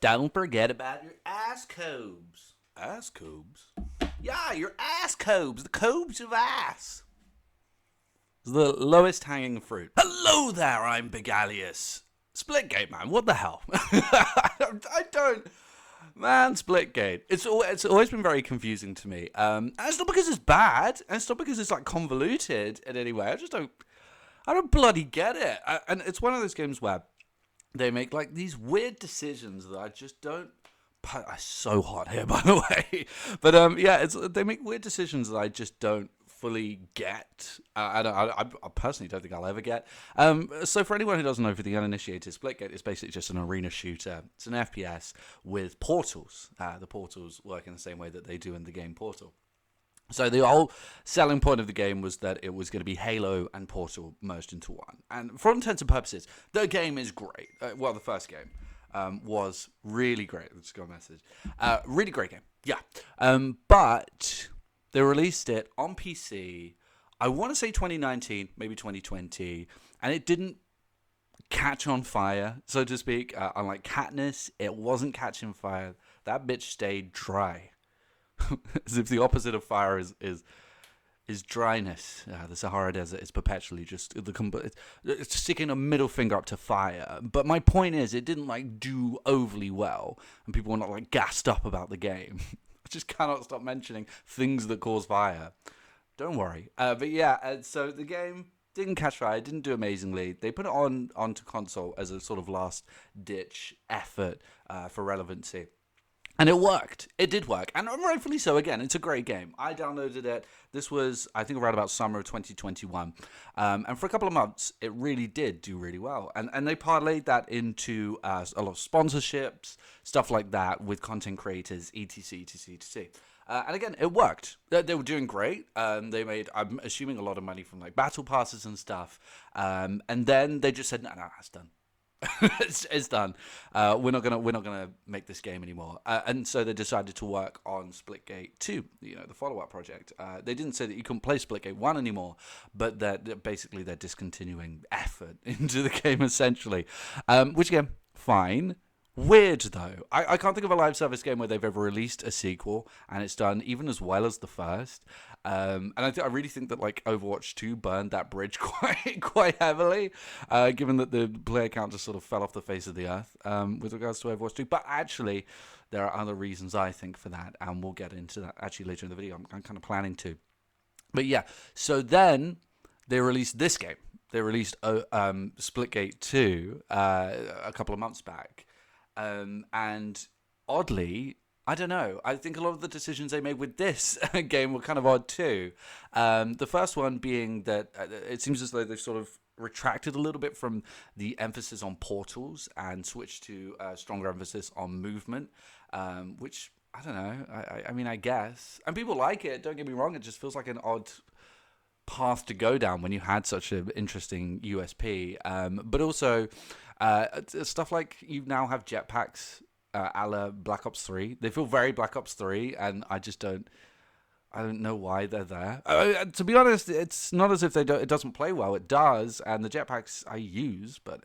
Don't forget about your ass cobes. Ass cobes? Yeah, your ass cobes. The cobes of ass. It's the lowest hanging fruit. Hello there, I'm Big Alias. Splitgate, man. What the hell? I don't... Man, Splitgate. It's always been very confusing to me. And it's not because it's bad. And it's not because it's, like, convoluted in any way. I don't bloody get it. And it's one of those games where they make, like, these weird decisions that I just don't... It's so hot here, by the way. But, yeah, they make weird decisions that I just don't fully get. I personally don't think I'll ever get. So for anyone who doesn't know, for the uninitiated, Splitgate is basically just an arena shooter. It's an FPS with portals. The portals work in the same way that they do in the game Portal. So the whole selling point of the game was that it was going to be Halo and Portal merged into one. And for all intents and purposes, the game is great. Well, the first game was really great. Let's go message. Really great game. Yeah. But they released it on PC, I want to say 2019, maybe 2020, and it didn't catch on fire, so to speak. Unlike Katniss, it wasn't catching fire. That bitch stayed dry. As if the opposite of fire is dryness. The Sahara Desert is perpetually just it's sticking a middle finger up to fire. But my point is, it didn't like do overly well, and people were not like gassed up about the game. I just cannot stop mentioning things that cause fire. Don't worry. But yeah, so the game didn't catch fire, didn't do amazingly. They put it onto console as a sort of last ditch effort for relevancy. And it worked. It did work. And rightfully so. Again, it's a great game. I downloaded it. This was, I think, around about summer of 2021. And for a couple of months, it really did do really well. And they parlayed that into a lot of sponsorships, stuff like that, with content creators, etc, etc, etc. And again, it worked. They were doing great. They made, I'm assuming, a lot of money from like battle passes and stuff. And then they just said, no, it's done. it's done. We're not gonna make this game anymore. And so they decided to work on Splitgate 2, the follow-up project. They didn't say that you couldn't play Splitgate 1 anymore, but that basically they're discontinuing effort into the game essentially. Which again, fine. Weird though. I can't think of a live service game where they've ever released a sequel and it's done even as well as the first. And I really think that like Overwatch 2 burned that bridge quite heavily, given that the player count just sort of fell off the face of the earth with regards to Overwatch 2. But actually, there are other reasons I think for that, and we'll get into that actually later in the video. I'm kind of planning to. But yeah, so then they released this game. They released Splitgate 2 a couple of months back. And oddly, I don't know, I think a lot of the decisions they made with this game were kind of odd too. The first one being that it seems as though they've sort of retracted a little bit from the emphasis on portals and switched to a stronger emphasis on movement, which, I don't know, I mean, I guess. And people like it, don't get me wrong, it just feels like an odd path to go down when you had such an interesting USP. But also, stuff like you now have jetpacks a la Black Ops 3. They feel very Black Ops 3, and I don't know why they're there. To be honest, it's not as if it doesn't play well. It does, and the jetpacks I use, but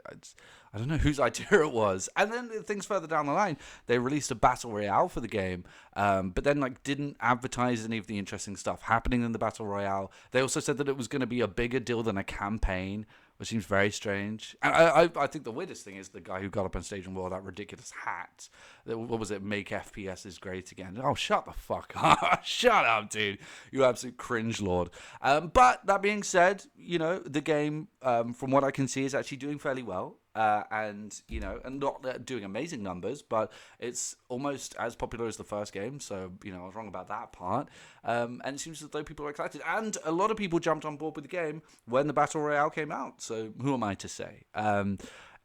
I don't know whose idea it was. And then things further down the line, they released a battle royale for the game, but then like didn't advertise any of the interesting stuff happening in the battle royale. They also said that it was going to be a bigger deal than a campaign, which seems very strange. And I think the weirdest thing is the guy who got up on stage and wore that ridiculous hat. What was it? Make FPS great again. Oh, shut the fuck up. Shut up, dude. You absolute cringe lord. But that being said, the game, from what I can see, is actually doing fairly well. And not doing amazing numbers, but it's almost as popular as the first game. So, I was wrong about that part. And it seems as though people are excited. And a lot of people jumped on board with the game when the Battle Royale came out. So who am I to say?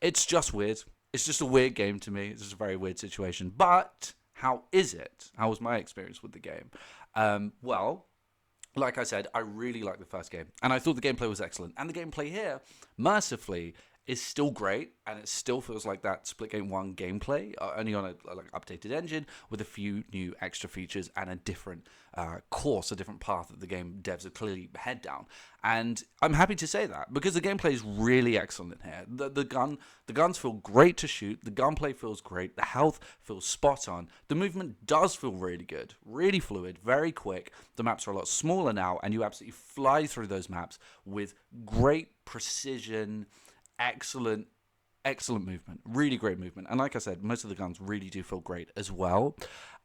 It's just weird. It's just a weird game to me. It's just a very weird situation. But how is it? How was my experience with the game? Well, like I said, I really liked the first game. And I thought the gameplay was excellent. And the gameplay here, mercifully, is still great, and it still feels like that Splitgate 1 gameplay, only on a like updated engine with a few new extra features and a different course, a different path that the game devs have clearly head down. And I'm happy to say that because the gameplay is really excellent in here. The guns feel great to shoot. The gunplay feels great. The health feels spot on. The movement does feel really good, really fluid, very quick. The maps are a lot smaller now, and you absolutely fly through those maps with great precision, excellent movement, really great movement. And like I said, most of the guns really do feel great as well.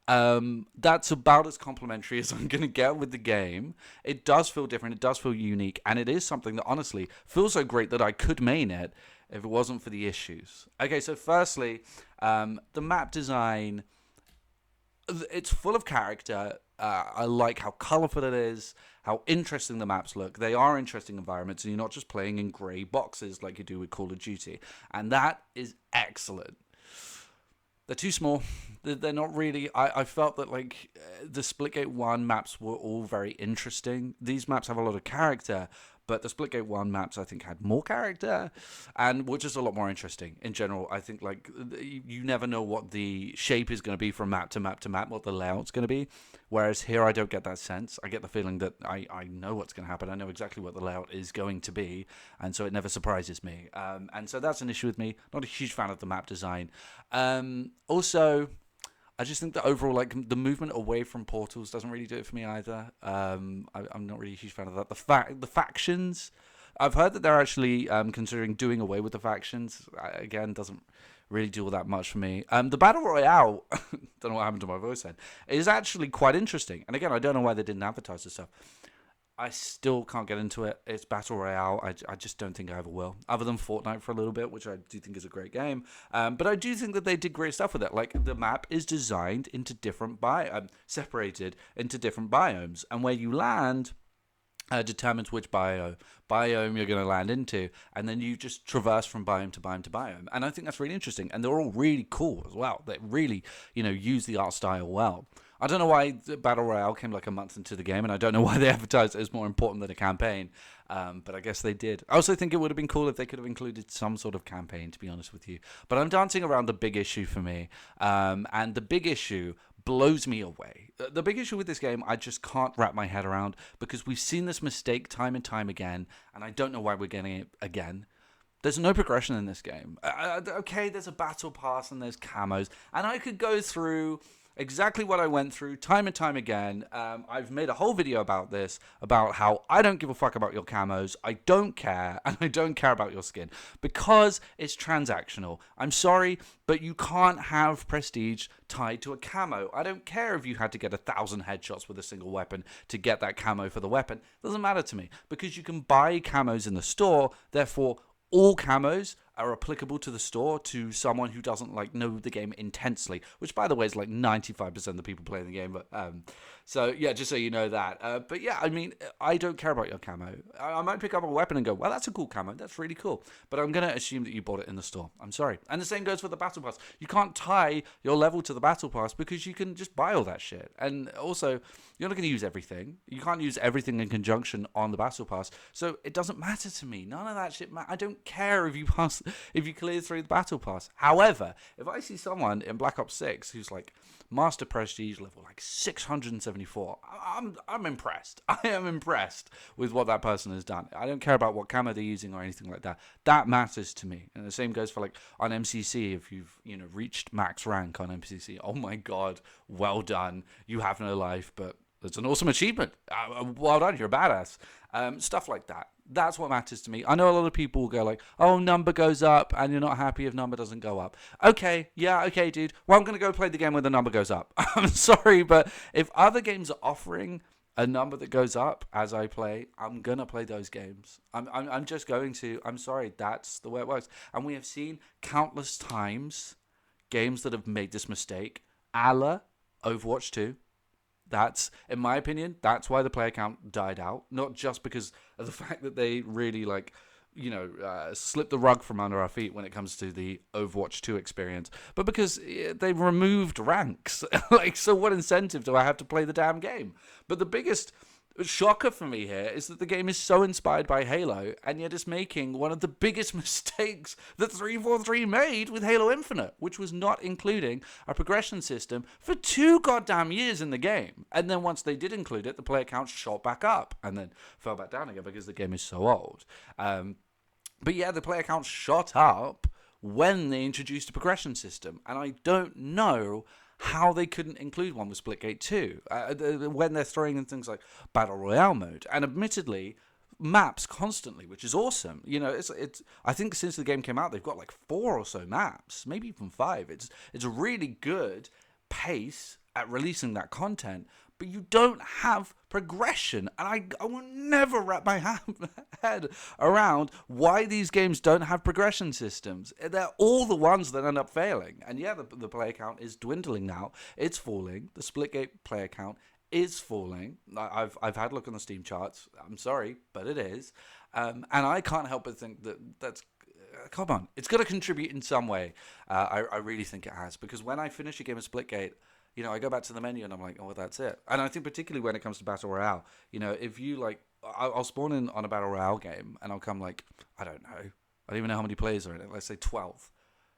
That's about as complimentary as I'm going to get with the game. It does feel different, it does feel unique, and it is something that honestly feels so great that I could main it if it wasn't for the issues. Okay, so firstly, the map design, it's full of character. I like how colorful it is, how interesting the maps look. They are interesting environments, and you're not just playing in grey boxes like you do with Call of Duty. And that is excellent. They're too small. They're not really... I felt that like the Splitgate 1 maps were all very interesting. These maps have a lot of character, but the Splitgate 1 maps, I think, had more character and were just a lot more interesting in general. I think like you never know what the shape is going to be from map to map to map, what the layout's going to be. Whereas here, I don't get that sense. I get the feeling that I know what's going to happen. I know exactly what the layout is going to be, and so it never surprises me. And so that's an issue with me. Not a huge fan of the map design. Also, I just think that overall, like the movement away from portals doesn't really do it for me either. I'm not really a huge fan of that. The factions, I've heard that they're actually considering doing away with the factions. Again, doesn't really do all that much for me. The battle royale, don't know what happened to my voice then, is actually quite interesting. And again, I don't know why they didn't advertise this stuff. I still can't get into it. It's Battle Royale. I just don't think I ever will. Other than Fortnite for a little bit, which I do think is a great game. But I do think that they did great stuff with it. Like, the map is designed into different separated into different biomes. And where you land determines which biome you're going to land into. And then you just traverse from biome to biome to biome. And I think that's really interesting. And they're all really cool as well. They really, use the art style well. I don't know why the Battle Royale came like a month into the game, and I don't know why they advertised it as more important than a campaign, but I guess they did. I also think it would have been cool if they could have included some sort of campaign, to be honest with you. But I'm dancing around the big issue for me, and the big issue blows me away. The big issue with this game, I just can't wrap my head around, because we've seen this mistake time and time again, and I don't know why we're getting it again. There's no progression in this game. Okay, there's a battle pass and there's camos, and I could go through exactly what I went through time and time again. I've made a whole video about this, about how I don't give a fuck about your camos. I don't care, and I don't care about your skin because it's transactional. I'm sorry, but you can't have prestige tied to a camo. I don't care if you had to get 1,000 headshots with a single weapon to get that camo for the weapon. It doesn't matter to me, because you can buy camos in the store. Therefore, all camos are applicable to the store to someone who doesn't know the game intensely, which by the way is like 95% of the people playing the game. But so yeah, just so you know that. But yeah, I mean, I don't care about your camo. I might pick up a weapon and go, well, that's a cool camo, that's really cool, but I'm gonna assume that you bought it in the store. I'm sorry. And the same goes for the battle pass. You can't tie your level to the battle pass because you can just buy all that shit. And also, you're not going to use everything. You can't use everything in conjunction on the battle pass, so it doesn't matter to me. None of that shit I don't care if you clear through the battle pass. However, if I see someone in Black Ops 6 who's like master prestige level like 674, I'm impressed. I am impressed with what that person has done. I don't care about what camo they're using or anything like that. That matters to me. And the same goes for like on MCC. If you've reached max rank on MCC, oh my god, well done. You have no life, but it's an awesome achievement. Well done, you're a badass. Stuff like that. That's what matters to me. I know a lot of people will go like, oh, number goes up, and you're not happy if number doesn't go up. Okay, yeah, okay, dude. Well, I'm going to go play the game where the number goes up. I'm sorry, but if other games are offering a number that goes up as I play, I'm going to play those games. I'm just going to. I'm sorry, that's the way it works. And we have seen countless times games that have made this mistake, a la Overwatch 2. That's, in my opinion, that's why the player count died out. Not just because of the fact that they really, slipped the rug from under our feet when it comes to the Overwatch 2 experience, but because they removed ranks. So what incentive do I have to play the damn game? But the biggest shocker for me here is that the game is so inspired by Halo, and yet it's making one of the biggest mistakes that 343 made with Halo Infinite, which was not including a progression system for 2 goddamn years in the game. And then once they did include it, the player count shot back up and then fell back down again because the game is so old. But yeah, the player count shot up when they introduced a progression system, and I don't know how they couldn't include one with Splitgate 2 when they're throwing in things like Battle Royale mode, and admittedly maps constantly, which is awesome. You know, it's I think since the game came out, they've got like 4 or so maps, maybe even 5. It's a really good pace at releasing that content, but you don't have progression, and I will never wrap my head around why these games don't have progression systems. They're all the ones that end up failing. And yeah, the player count is dwindling now. It's falling. The Splitgate player count is falling. I've had a look on the Steam charts. I'm sorry, but it is. And I can't help but think that's come on, it's got to contribute in some way. I really think it has, because when I finish a game of Splitgate, you know, I go back to the menu and I'm like, oh, well, that's it. And I think particularly when it comes to Battle Royale, you know, if you like, I'll spawn in on a Battle Royale game and I'll come like, I don't know. I don't even know how many players are in it. Let's say 12,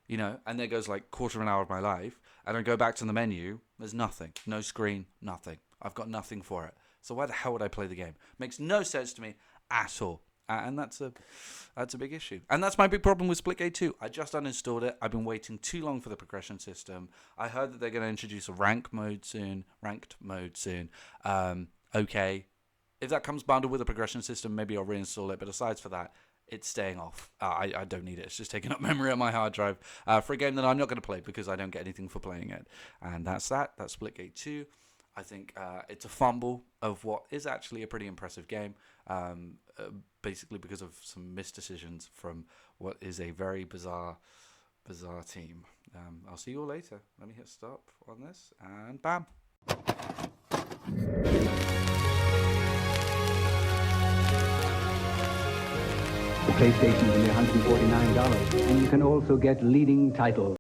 you know, and there goes like quarter of an hour of my life. And I go back to the menu. There's nothing, no screen, nothing. I've got nothing for it. So why the hell would I play the game? Makes no sense to me at all. And that's a big issue. And that's my big problem with Splitgate 2. I just uninstalled it. I've been waiting too long for the progression system. I heard that they're going to introduce a ranked mode soon. Okay. If that comes bundled with a progression system, maybe I'll reinstall it. But aside from that, it's staying off. I don't need it. It's just taking up memory on my hard drive for a game that I'm not going to play because I don't get anything for playing it. And that's that. That's Splitgate 2. I think it's a fumble of what is actually a pretty impressive game, basically because of some misdecisions from what is a very bizarre team. I'll see you all later. Let me hit stop on this, and bam. The PlayStation's only $149, and you can also get leading titles.